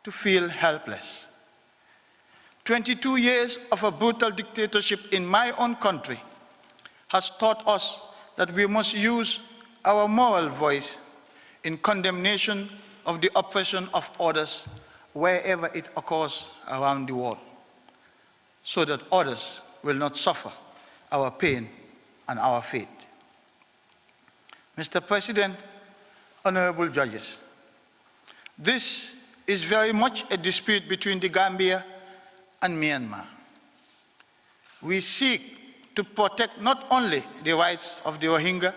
to feel helpless. 22 years of a brutal dictatorship in my own country has taught us that we must use our moral voice in condemnation of the oppression of others wherever it occurs around the world, so that others will not suffer our pain and our fate. Mr. President, honorable judges, this is very much a dispute between the Gambia and Myanmar. We seek to protect not only the rights of the Rohingya,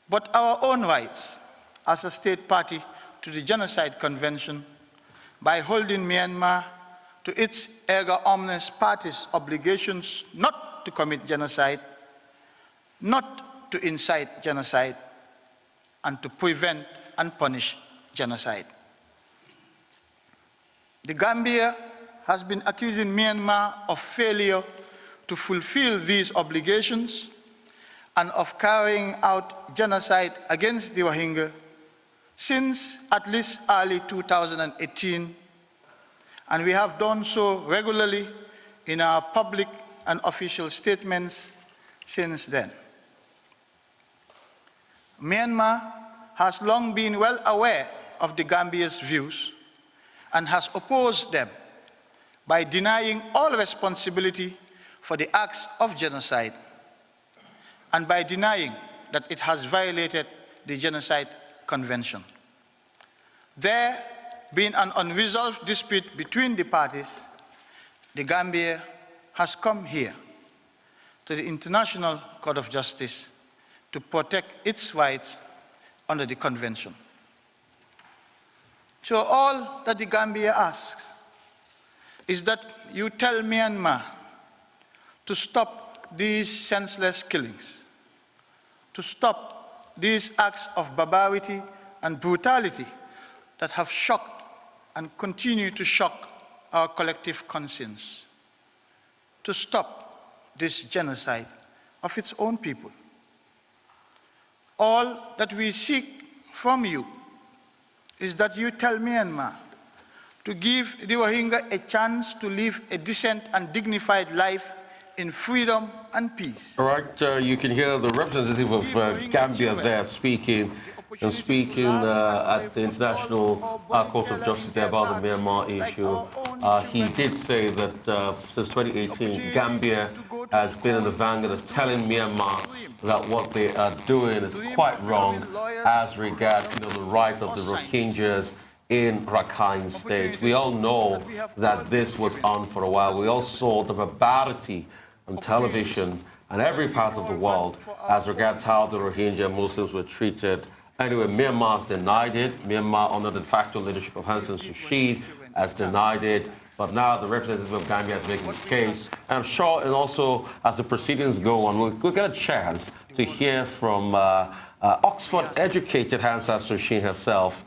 but our own rights as a state party to the Genocide Convention by holding Myanmar to its erga omnes parties obligations not to commit genocide, not to incite genocide, and to prevent and punish genocide. The Gambia has been accusing Myanmar of failure to fulfill these obligations and of carrying out genocide against the Rohingya since at least early 2018, and we have done so regularly in our public and official statements since then. Myanmar has long been well aware of the Gambia's views and has opposed them by denying all responsibility for the acts of genocide and by denying that it has violated the Genocide Convention. There being an unresolved dispute between the parties, the Gambia has come here to the International Court of Justice to protect its rights under the Convention. So all that the Gambia asks is that you tell Myanmar to stop these senseless killings, to stop these acts of barbarity and brutality that have shocked and continue to shock our collective conscience, to stop this genocide of its own people. All that we seek from you is that you tell Myanmar to give the Rohingya a chance to live a decent and dignified life in freedom and peace. All right, you can hear the representative of Gambia there speaking at the International Court of Justice there about the Myanmar issue. He did say that since 2018, Gambia has been in the vanguard of telling Myanmar that what they are doing is quite wrong as regards the right of the Rohingyas in Rakhine State. We all know that this was on for a while. We all saw the barbarity on television and every part of the world as regards how the Rohingya Muslims were treated. Anyway, Myanmar's denied it. Myanmar, under the de facto leadership of Aung San Suu Kyi, has denied it. But now the representative of Gambia is making this case. And I'm sure, and also as the proceedings go on, we'll get a chance to hear from Oxford-educated Aung San Suu Kyi herself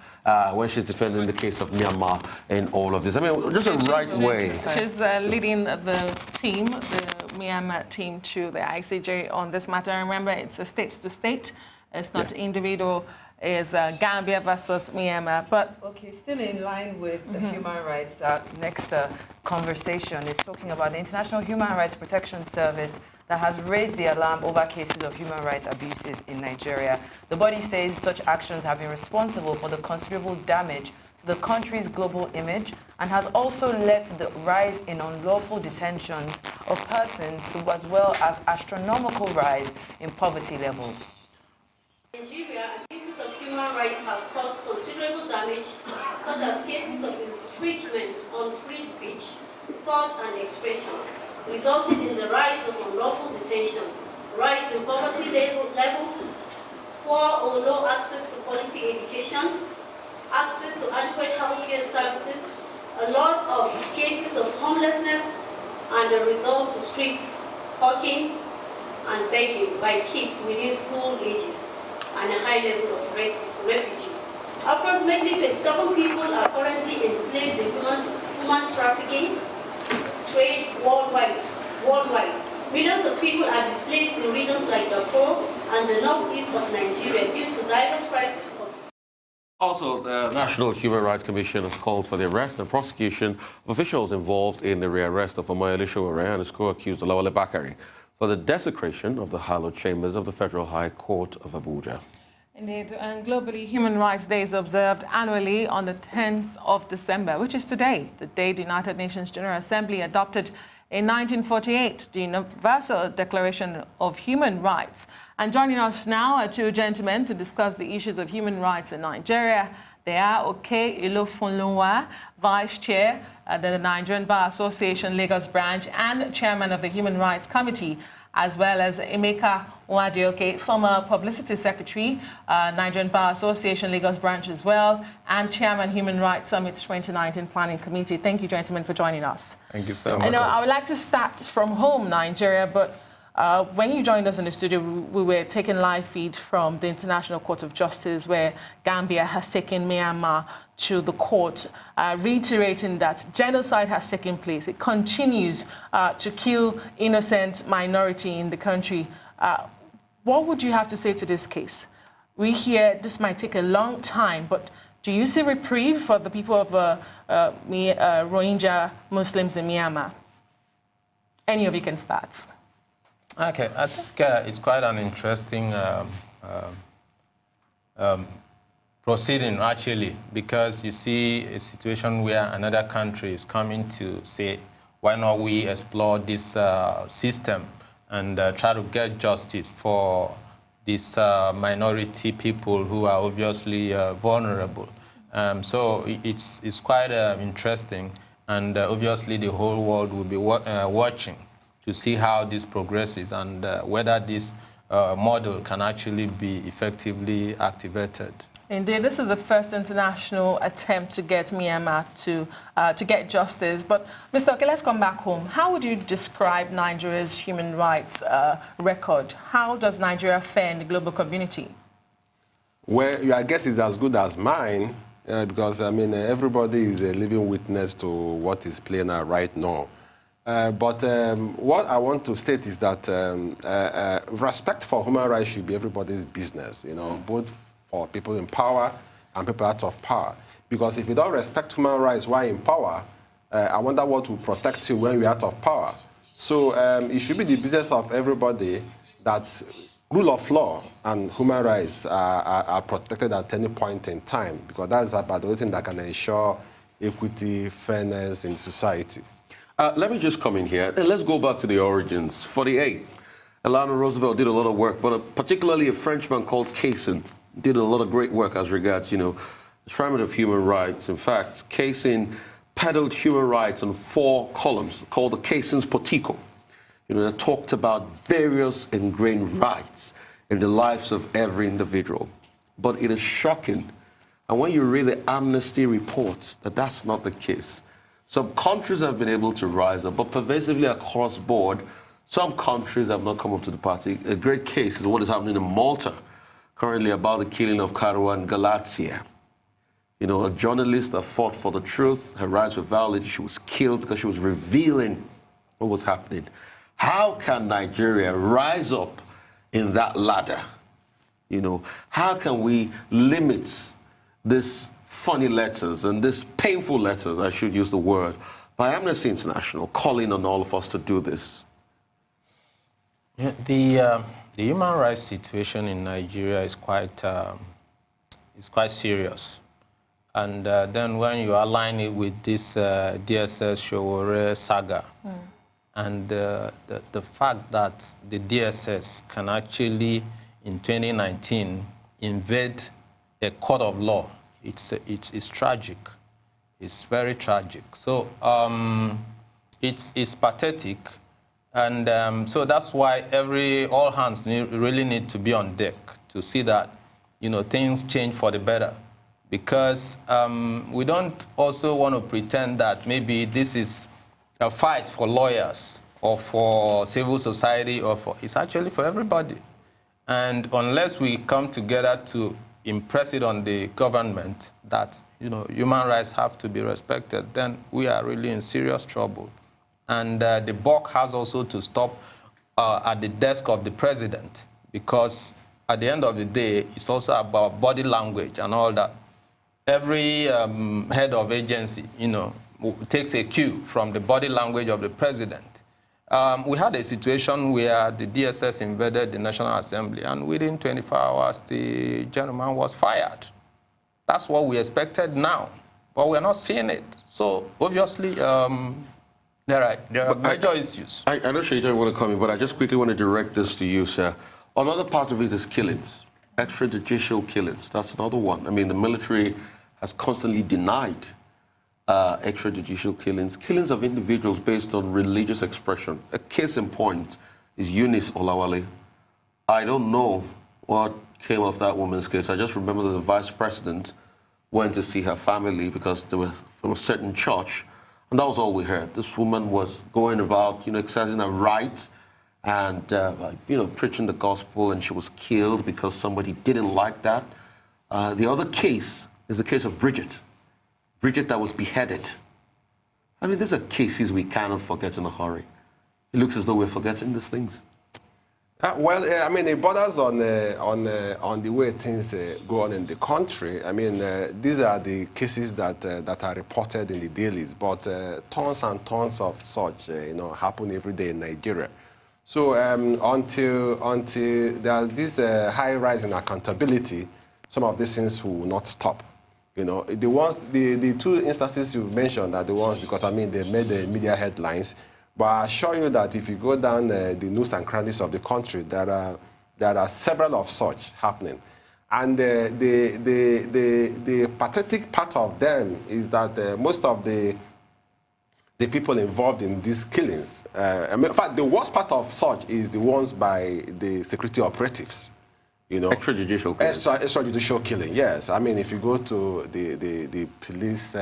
when she's defending the case of Myanmar in all of this. I mean, just a right way. She's leading the team, the Myanmar team, to the ICJ on this matter. Remember, it's a state-to-state. It's not individual. It's Gambia versus Myanmar. But okay, still in line with the human rights. Next conversation is talking about the International Human Rights Protection Service that has raised the alarm over cases of human rights abuses in Nigeria. The body says such actions have been responsible for the considerable damage to the country's global image and has also led to the rise in unlawful detentions of persons, as well as astronomical rise in poverty levels. In Nigeria, abuses of human rights have caused considerable damage, such as cases of infringement on free speech, thought and expression, resulting in the rise of unlawful detention, rise in poverty levels, poor or no access to quality education, access to adequate healthcare services, a lot of cases of homelessness, and a result to streets, hawking, and begging by kids within school ages, and a high level of refugees. Approximately 27 people are currently enslaved in human trafficking trade worldwide. Millions of people are displaced in regions like Darfur and the northeast of Nigeria due to diverse crises. Also, the National Human Rights Commission has called for the arrest and prosecution of officials involved in the rearrest of Omoyele Sowore and his co-accused Olawale Bakare for the desecration of the hallowed chambers of the Federal High Court of Abuja. Indeed, and globally, Human Rights Day is observed annually on the 10th of December, which is today, the day the United Nations General Assembly adopted in 1948 the Universal Declaration of Human Rights. And joining us now are two gentlemen to discuss the issues of human rights in Nigeria. They are Okey Ilofulunwa, Vice Chair at the Nigerian Bar Association Lagos Branch and Chairman of the Human Rights Committee, as well as Emeka Nwadioke, former Publicity Secretary, Nigerian Bar Association Lagos Branch as well, and Chairman Human Rights Summit 2019 Planning Committee. Thank you, gentlemen, for joining us. Thank you so much. I know I would like to start from home, Nigeria, but when you joined us in the studio, we were taking live feed from the International Court of Justice, where Gambia has taken Myanmar to the court, reiterating that genocide has taken place. It continues to kill innocent minority in the country. What would you have to say to this case? We hear this might take a long time, but do you see reprieve for the people of Rohingya Muslims in Myanmar? Any of you can start. Okay, I think it's quite an interesting proceeding, actually, because you see a situation where another country is coming to say, why not we explore this system and try to get justice for these minority people who are obviously vulnerable. So it's quite interesting, and obviously the whole world will be watching to see how this progresses and whether this model can actually be effectively activated. Indeed, this is the first international attempt to get Myanmar to get justice. But, Mr. Okey, let's come back home. How would you describe Nigeria's human rights record? How does Nigeria fare in the global community? Well, your guess is as good as mine, because, I mean, everybody is a living witness to what is playing out right now. But what I want to state is that respect for human rights should be everybody's business, you know, both for people in power and people out of power. Because if you don't respect human rights while in power, I wonder what will protect you when you're out of power. So it should be the business of everybody that rule of law and human rights are protected at any point in time, because that's about the only thing that can ensure equity, fairness in society. Let me just come in here. Let's go back to the origins. 48, Eleanor Roosevelt did a lot of work, but particularly a Frenchman called Cassin did a lot of great work as regards, you know, the enshrinement of human rights. In fact, Cassin peddled human rights on 4 columns called the Cassin's Portico. You know, that talked about various ingrained rights in the lives of every individual. But it is shocking, and when you read the Amnesty report, that's not the case. Some countries have been able to rise up, but pervasively across board, some countries have not come up to the party. A great case is what is happening in Malta currently about the killing of Caruana Galatzia. You know, a journalist that fought for the truth, her rights were violated. She was killed because she was revealing what was happening. How can Nigeria rise up in that ladder? You know, how can we limit this funny letters and these painful letters, I should use the word, by Amnesty International calling on all of us to do this? Yeah, the human rights situation in Nigeria is quite serious. And then when you align it with this DSS Sowore saga, and the fact that the DSS can actually, in 2019, invade a court of law, it's tragic. It's very tragic. So it's pathetic, and so that's why all hands really need to be on deck to see that, you know, things change for the better. Because we don't also want to pretend that maybe this is a fight for lawyers or for civil society, it's actually for everybody. And unless we come together to impress it on the government that, you know, human rights have to be respected, then we are really in serious trouble. And the buck has also to stop at the desk of the president, because at the end of the day, it's also about body language and all that. every head of agency, takes a cue from the body language of the president. We had a situation where the DSS invaded the National Assembly, and within 24 hours, the gentleman was fired. That's what we expected now, but we're not seeing it. So obviously, there are major issues. I know Shaita want to come in, but I just quickly want to direct this to you, sir. Another part of it is killings, extrajudicial killings. That's another one. I mean, the military has constantly denied extrajudicial killings, killings of individuals based on religious expression. A case in point is Eunice Olawale. I don't know what came of that woman's case. I just remember that the vice president went to see her family because they were from a certain church, and that was all we heard. This woman was going about, exercising her right and, preaching the gospel, and she was killed because somebody didn't like that. The other case is the case of Bridget that was beheaded. I mean, these are cases we cannot forget in a hurry. It looks as though we're forgetting these things. I mean, it borders on the way things go on in the country. I mean, these are the cases that are reported in the dailies, but tons and tons of such, happen every day in Nigeria. So until there's this high rise in accountability, some of these things will not stop. The two instances you mentioned are the ones because, I mean, they made the media headlines. But I assure you that if you go down the nooks and crannies of the country, there are several of such happening. And the pathetic part of them is that most of the people involved in these killings, in fact, the worst part of such is the ones by the security operatives. Extrajudicial killing. Extrajudicial killing, yes. I mean, if you go to the police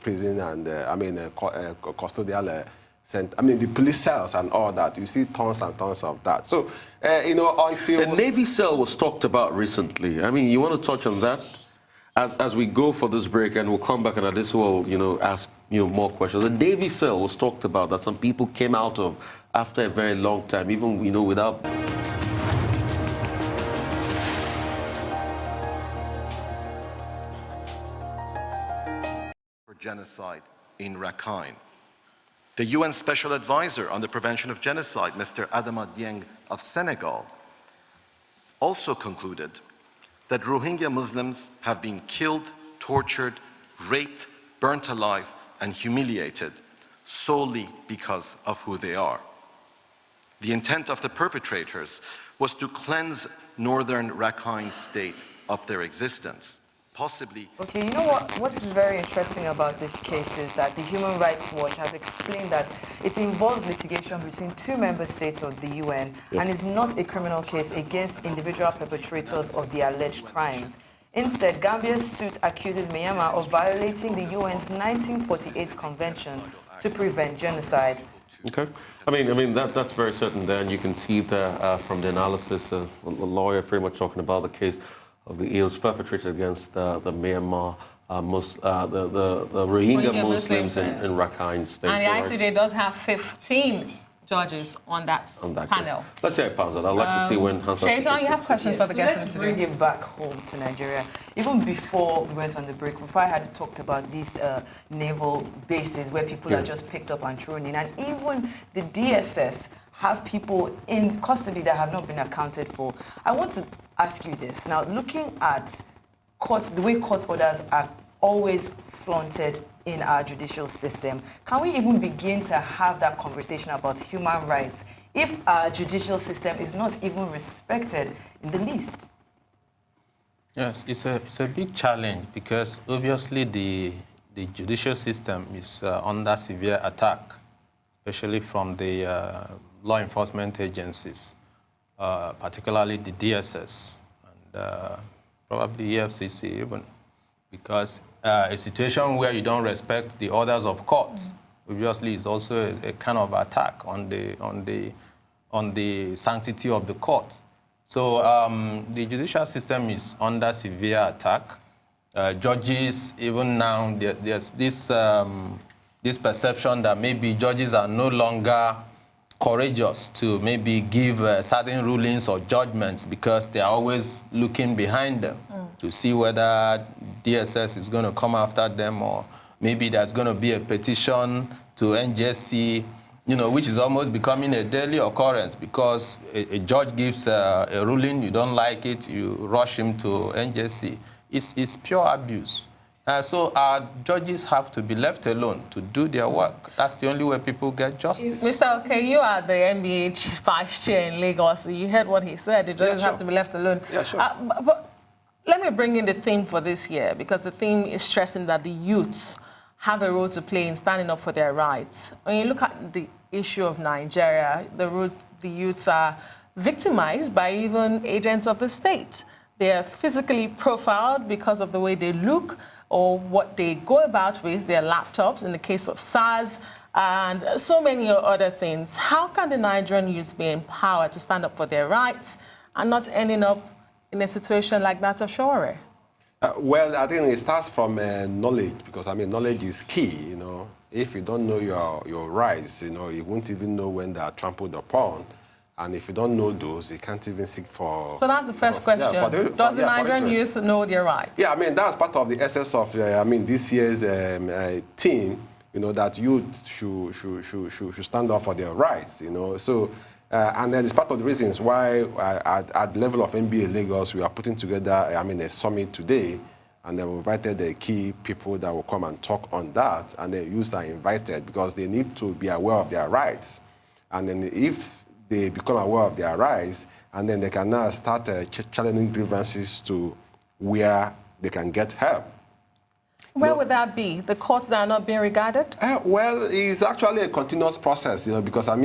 prison and, custodial the police cells and all that, you see tons and tons of that. So, until... The Navy cell was talked about recently. I mean, you want to touch on that? As we go for this break, and we'll come back and at this will, ask, more questions. The Navy cell was talked about that some people came out of after a very long time, even, without... Genocide in Rakhine. The UN Special Advisor on the Prevention of Genocide, Mr. Adama Dieng of Senegal, also concluded that Rohingya Muslims have been killed, tortured, raped, burnt alive, and humiliated solely because of who they are. The intent of the perpetrators was to cleanse northern Rakhine state of their existence. Possibly. Okay, you know what is very interesting about this case is that the Human Rights Watch has explained that it involves litigation between two member states of the UN and is not a criminal case against individual perpetrators of the alleged crimes. Instead, Gambia's suit accuses Myanmar of violating the UN's 1948 Convention to prevent genocide. Okay. I mean that's very certain there, and you can see there from the analysis of the lawyer pretty much talking about the case of the ills perpetrated against the Myanmar, the Rohingya Muslims in Rakhine State. And the ICJ does have 15 judges on that panel. Case. Let's say I pause it. I'd like to see when Hans... Shaitan, you have questions for the guests. Let's bring it back home to Nigeria. Even before we went on the break, Rufai had talked about these naval bases where people are just picked up and thrown in. And even the DSS have people in custody that have not been accounted for. I want to ask you this. Now, looking at courts, the way court orders are always flaunted in our judicial system, can we even begin to have that conversation about human rights if our judicial system is not even respected in the least? Yes, it's a big challenge because obviously the judicial system is under severe attack, especially from the law enforcement agencies, particularly the DSS and probably EFCC even, because a situation where you don't respect the orders of courts, obviously, is also a kind of attack on the sanctity of the court. So the judicial system is under severe attack. Judges, even now, there's this perception that maybe judges are no longer courageous to maybe give certain rulings or judgments because they are always looking behind them to see whether DSS is going to come after them, or maybe there's going to be a petition to NJC, you know, which is almost becoming a daily occurrence because a judge gives a ruling, you don't like it, you rush him to NJC. It's pure abuse. So our judges have to be left alone to do their work. That's the only way people get justice. Mr. Okey, you are the NBA vice chair in Lagos. You heard what he said. The judges have to be left alone. Yeah, sure. But let me bring in the theme for this year, because the theme is stressing that the youths have a role to play in standing up for their rights. When you look at the issue of Nigeria, the youths are victimized by even agents of the state. They are physically profiled because of the way they look or what they go about with their laptops, in the case of SARS, and so many other things. How can the Nigerian youth be empowered to stand up for their rights and not ending up in a situation like that of Sowore? Well, I think it starts from knowledge, because, I mean, knowledge is key, you know. If you don't know your rights, you know, you won't even know when they are trampled upon. And if you don't know those, you can't even seek for... So that's the first question. Does the Nigerian youth know their rights? Yeah, I mean, that's part of the essence of, this year's theme, you know, that youth should stand up for their rights, you know. So, and then it's part of the reasons why at the level of NBA Lagos, we are putting together, a summit today, and then we invited the key people that will come and talk on that, and the youths are invited because they need to be aware of their rights. And then if they become aware of their rights, and then they can now start challenging grievances to where they can get help. Where would that be? The courts that are not being regarded? Well, it's actually a continuous process, you know, because the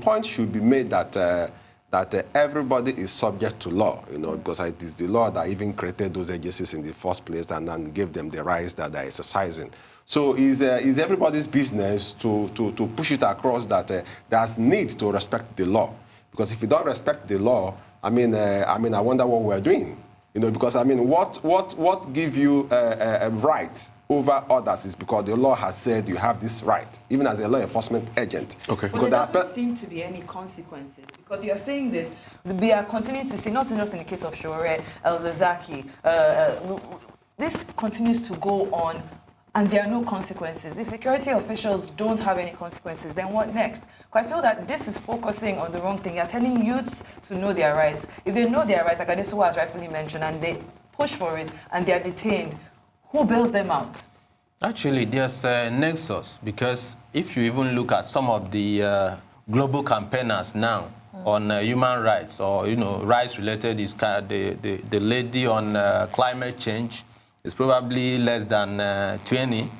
point should be made that everybody is subject to law, you know, because it is the law that even created those agencies in the first place and then gave them the rights that they're exercising. So it's everybody's business to push it across that there's need to respect the law. Because if you don't respect the law, I wonder what we're doing. You know, because, what gives you a right over others is because the law has said you have this right, even as a law enforcement agent. Okay. But there doesn't seem to be any consequences, because you're saying this, we are continuing to see, not just in the case of Sowore, El-Zaki, this continues to go on, and there are no consequences. If security officials don't have any consequences, then what next? Because I feel that this is focusing on the wrong thing. You're telling youths to know their rights. If they know their rights, like Adesuwa has rightfully mentioned, and they push for it, and they are detained, who bails them out? Actually, there's a nexus, because if you even look at some of the global campaigners now on human rights, or, you know, rights-related, is the lady on climate change, it's probably less than 20.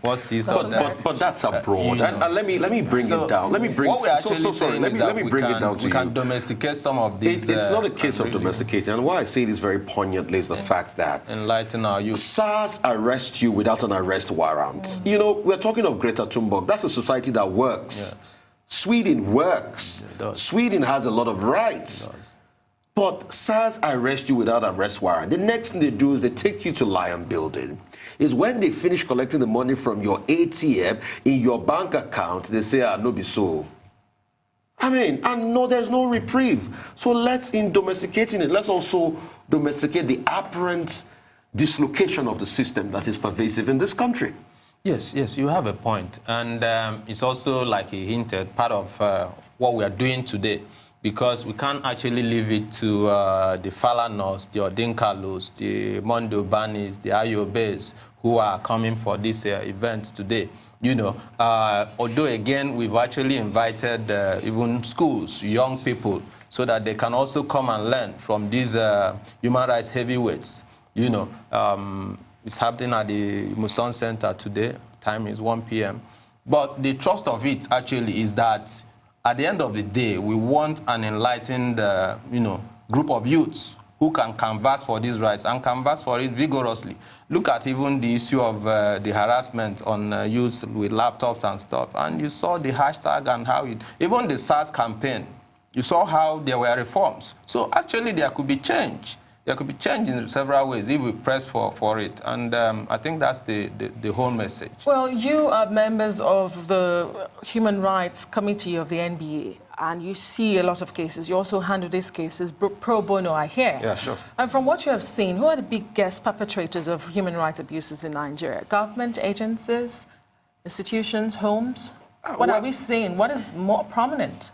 What's this? But that's abroad. And let me bring it down. Let me bring. What we're actually saying is that let me bring it down to you. We can domesticate some of these. It's not a case of domestication. And why I say this very poignantly is the fact that enlighten our youth. SARS arrests you without an arrest warrant. You know, we're talking of Greta Thunberg. That's a society that works. Yes. Sweden works. Sweden has a lot of rights. But SARS arrest you without arrest warrant. The next thing they do is they take you to Lion Building. Is when they finish collecting the money from your ATM in your bank account, they say, no be so. And no, there's no reprieve. So in domesticating it, let's also domesticate the apparent dislocation of the system that is pervasive in this country. Yes, you have a point. And it's also, like he hinted, part of what we are doing today. Because we can't actually leave it to the Falanos, the Odinkalos, the Mondo Banis, the Ayobes, who are coming for this event today. You know, although again, we've actually invited even schools, young people, so that they can also come and learn from these human rights heavyweights. You know, it's happening at the Muson Center today. Time is 1 p.m. But the thrust of it actually is that at the end of the day, we want an enlightened, group of youths who can canvass for these rights and canvass for it vigorously. Look at even the issue of the harassment on youths with laptops and stuff. And you saw the hashtag and how even the SARS campaign, you saw how there were reforms. So actually, there could be change. There could be change in several ways if we press for it. And I think that's the whole message. Well, you are members of the Human Rights Committee of the NBA. and you see a lot of cases. You also handle these cases pro bono, I hear. Yeah, sure. And from what you have seen, who are the biggest perpetrators of human rights abuses in Nigeria? Government agencies, institutions, homes? What are we seeing? What is more prominent?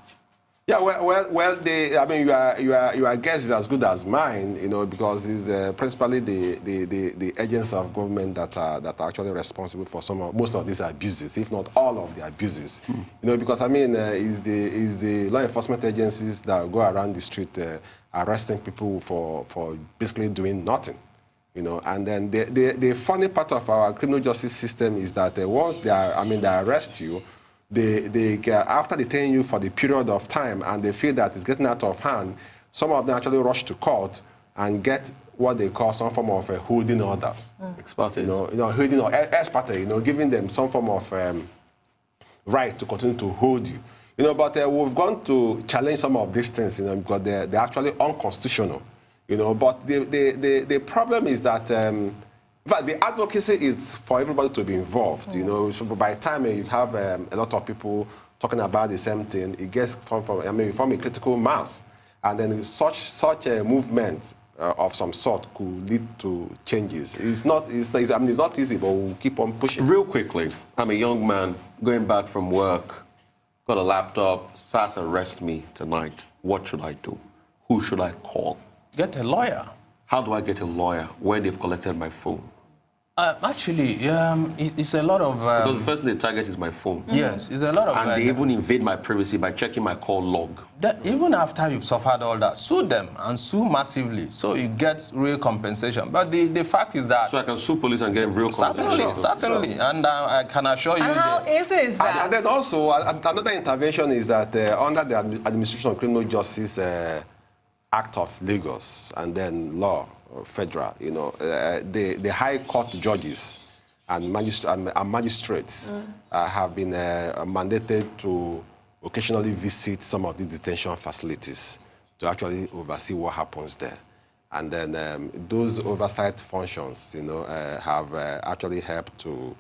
Yeah, I mean, your guess is as good as mine, you know, because it's principally the agents of government that are actually responsible for most of these abuses, if not all of the abuses. You know, because I mean, it's the law enforcement agencies that go around the street arresting people for basically doing nothing. You know, and then the funny part of our criminal justice system is that once they arrest you, they after detaining you for the period of time and they feel that it's getting out of hand, some of them actually rush to court and get what they call some form of holding orders. Ex parte. You know, holding or ex parte, you know, giving them some form of right to continue to hold you. You know, but we've gone to challenge some of these things, you know, because they're actually unconstitutional. You know, but the problem is that but the advocacy is for everybody to be involved, you know. So by the time you have a lot of people talking about the same thing, it gets from a critical mass. And then such a movement of some sort could lead to changes. It's not easy, but we'll keep on pushing. Real quickly, I'm a young man going back from work, got a laptop, SAS arrest me tonight. What should I do? Who should I call? Get a lawyer. How do I get a lawyer when they've collected my phone? Actually, it's a lot of... Because the first thing they target is my phone. Yes, it's a lot of... And they even invade my privacy by checking my call log. Even after you've suffered all that, sue them and sue massively so you get real compensation. But the fact is that... So I can sue police and get real compensation? Certainly. And I can assure you... And how easy is that? And then also, another intervention is that under the Administration of Criminal Justice Act of Lagos and then law, federal, you know, the high court judges and magistrates have been mandated to occasionally visit some of the detention facilities to actually oversee what happens there. And then those oversight functions, you know, have actually helped to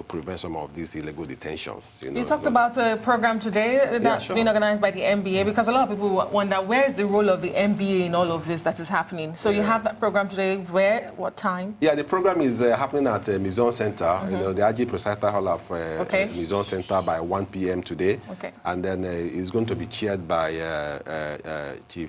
prevent some of these illegal detentions. You talked about a program today that's been organized by the NBA, because a lot of people wonder, where is the role of the NBA in all of this that is happening? So you have that program today, where, what time? Yeah, the program is happening at Museum Center, you know, the RG Presidential Hall of Museum Center by 1 p.m. today. Okay. And then it's going to be chaired by Mr.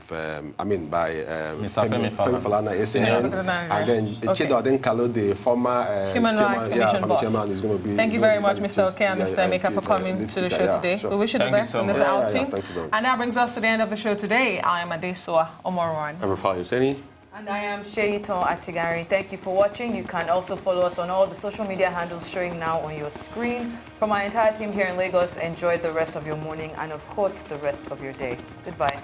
Femi Falana, SAN, and then Chido Kalo, the former Human Rights Commission boss. Chairman, is going to be... Thank you very much, Mr. Okey and Mr. Emeka, for coming to the show today. We wish you the best in this outing. And that brings us to the end of the show today. I am Adesoa Omorwan. I'm Rafal Husseini. And I am Sheyiton Atigari. Thank you for watching. You can also follow us on all the social media handles showing now on your screen. From our entire team here in Lagos, enjoy the rest of your morning and, of course, the rest of your day. Goodbye.